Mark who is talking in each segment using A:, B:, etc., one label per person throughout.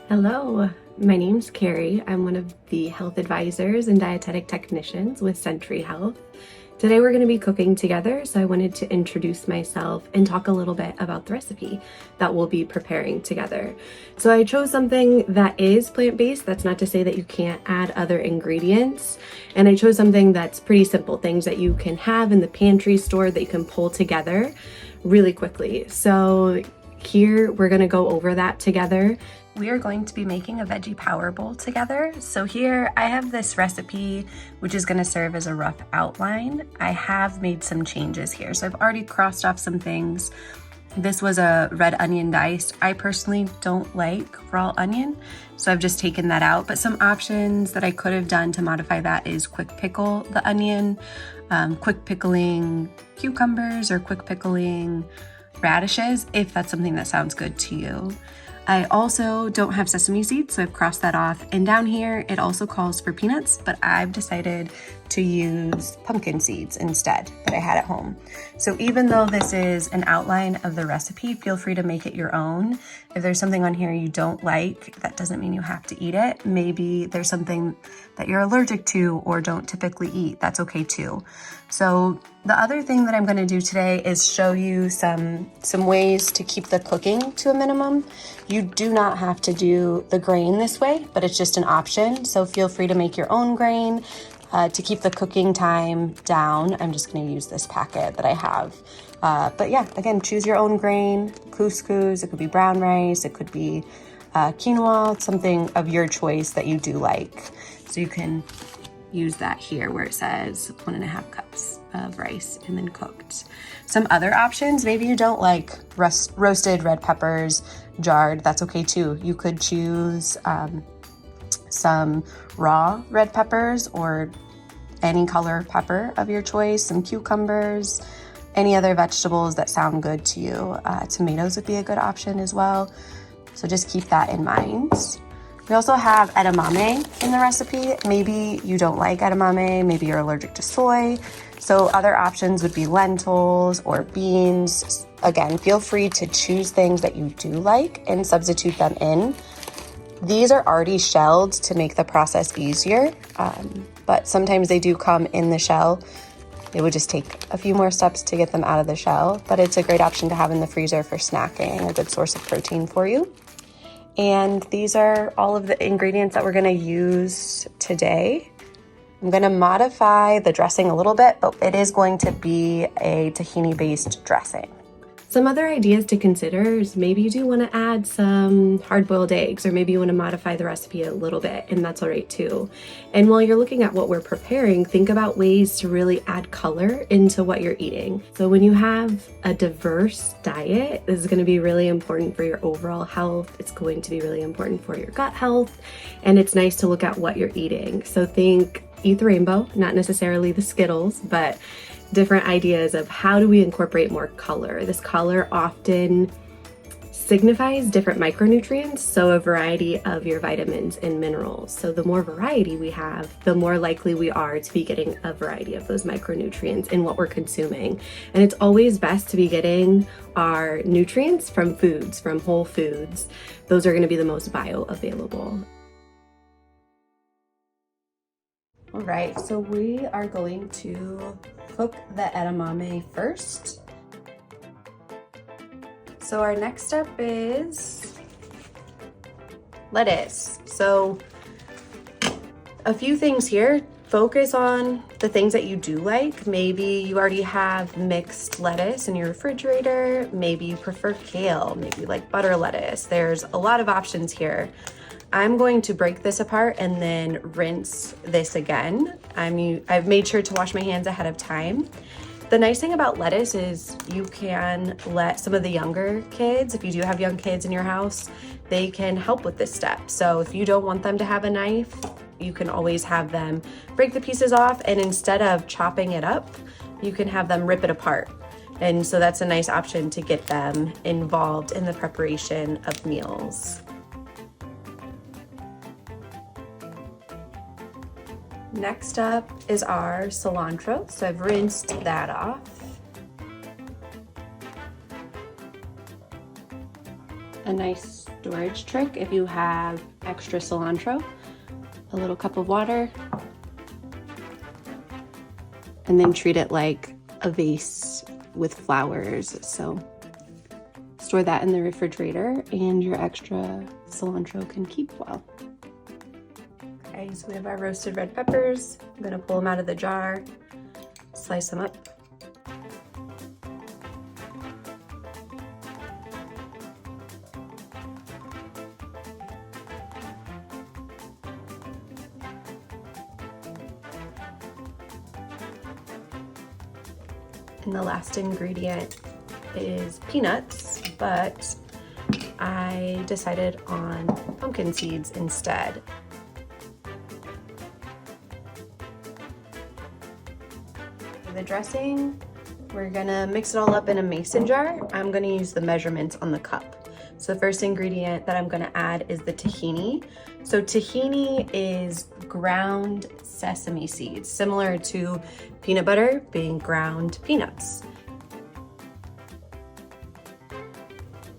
A: Hello, my name's Keri. I'm one of the health advisors and dietetic technicians with SentryHealth. Today we're going to be cooking together, so I wanted to introduce myself and talk a little bit about the recipe that we'll be preparing together. So I chose something that is plant-based. That's not to say that you can't add other ingredients. And I chose something that's pretty simple, things that you can have in the pantry store that you can pull together really quickly. So here we're going to go over that together. We are going to be making a veggie power bowl together. So here I have this recipe, which is going to serve as a rough outline. I have made some changes here. So I've already crossed off some things. This was a red onion diced. I personally don't like raw onion, so I've just taken that out. But some options that I could have done to modify that is quick pickle the onion, quick pickling cucumbers, or quick pickling radishes, if that's something that sounds good to you. I also don't have sesame seeds, so I've crossed that off. And down here, it also calls for peanuts, but I've decided to use pumpkin seeds instead that I had at home. So even though this is an outline of the recipe, feel free to make it your own. If there's something on here you don't like, that doesn't mean you have to eat it. Maybe there's something that you're allergic to or don't typically eat. That's okay too. So the other thing that I'm going to do today is show you some ways to keep the cooking to a minimum. You do not have to do the grain this way, but it's just an option. So feel free to make your own grain to keep the cooking time down. I'm just going to use this packet that I have. But yeah, again, choose your own grain, couscous, it could be brown rice, it could be quinoa, something of your choice that you do like. So you can use that here where it says 1.5 cups of rice and then cooked. Some other options, maybe you don't like roasted red peppers jarred, that's okay too. You could choose some raw red peppers or any color pepper of your choice, some cucumbers, any other vegetables that sound good to you. Tomatoes would be a good option as well. So just keep that in mind. We also have edamame in the recipe. Maybe you don't like edamame, maybe you're allergic to soy. So other options would be lentils or beans. Again, feel free to choose things that you do like and substitute them in. These are already shelled to make the process easier, but sometimes they do come in the shell. It would just take a few more steps to get them out of the shell, but it's a great option to have in the freezer for snacking, a good source of protein for you. And these are all of the ingredients that we're gonna use today. I'm gonna modify the dressing a little bit, but it is going to be a tahini-based dressing. Some other ideas to consider is maybe you do want to add some hard-boiled eggs, or maybe you want to modify the recipe a little bit, and that's all right too. And while you're looking at what we're preparing, think about ways to really add color into what you're eating. So when you have a diverse diet, this is going to be really important for your overall health. It's going to be really important for your gut health, and it's nice to look at what you're eating. So eat the rainbow, not necessarily the Skittles, but different ideas of how do we incorporate more color. This color often signifies different micronutrients, so a variety of your vitamins and minerals. So the more variety we have, the more likely we are to be getting a variety of those micronutrients in what we're consuming. And it's always best to be getting our nutrients from foods, from whole foods. Those are going to be the most bioavailable. All right, so we are going to cook the edamame first. So our next step is lettuce. So a few things here. Focus on the things that you do like. Maybe you already have mixed lettuce in your refrigerator. Maybe you prefer kale. Maybe you like butter lettuce. There's a lot of options here. I'm going to break this apart and then rinse this again. I've made sure to wash my hands ahead of time. The nice thing about lettuce is you can let some of the younger kids, if you do have young kids in your house, they can help with this step. So if you don't want them to have a knife, you can always have them break the pieces off, and instead of chopping it up, you can have them rip it apart. And so that's a nice option to get them involved in the preparation of meals. Next up is our cilantro. So I've rinsed that off. A nice storage trick if you have extra cilantro, a little cup of water, and then treat it like a vase with flowers. So store that in the refrigerator and your extra cilantro can keep well. Okay, so we have our roasted red peppers. I'm gonna pull them out of the jar, slice them up. And the last ingredient is peanuts, but I decided on pumpkin seeds instead. For the dressing, we're gonna mix it all up in a mason jar. I'm gonna use the measurements on the cup. So the first ingredient that I'm gonna add is the tahini. So tahini is ground sesame seeds, similar to peanut butter being ground peanuts.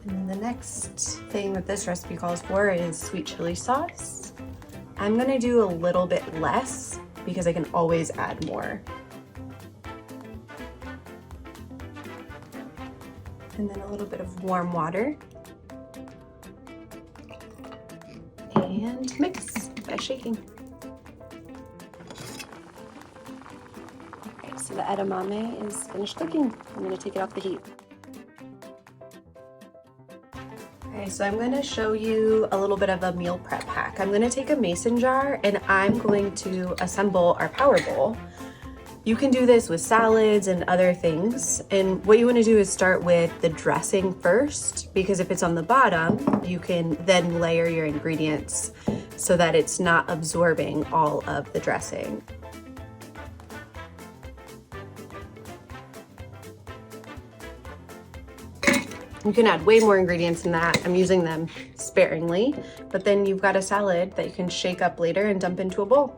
A: And the next thing that this recipe calls for is sweet chili sauce. I'm gonna do a little bit less because I can always add more. And then a little bit of warm water. And mix by shaking. Okay, so the edamame is finished cooking. I'm gonna take it off the heat. Okay, so I'm gonna show you a little bit of a meal prep hack. I'm gonna take a mason jar and I'm going to assemble our power bowl. You can do this with salads and other things. And what you wanna do is start with the dressing first, because if it's on the bottom, you can then layer your ingredients so that it's not absorbing all of the dressing. You can add way more ingredients than that. I'm using them sparingly, but then you've got a salad that you can shake up later and dump into a bowl.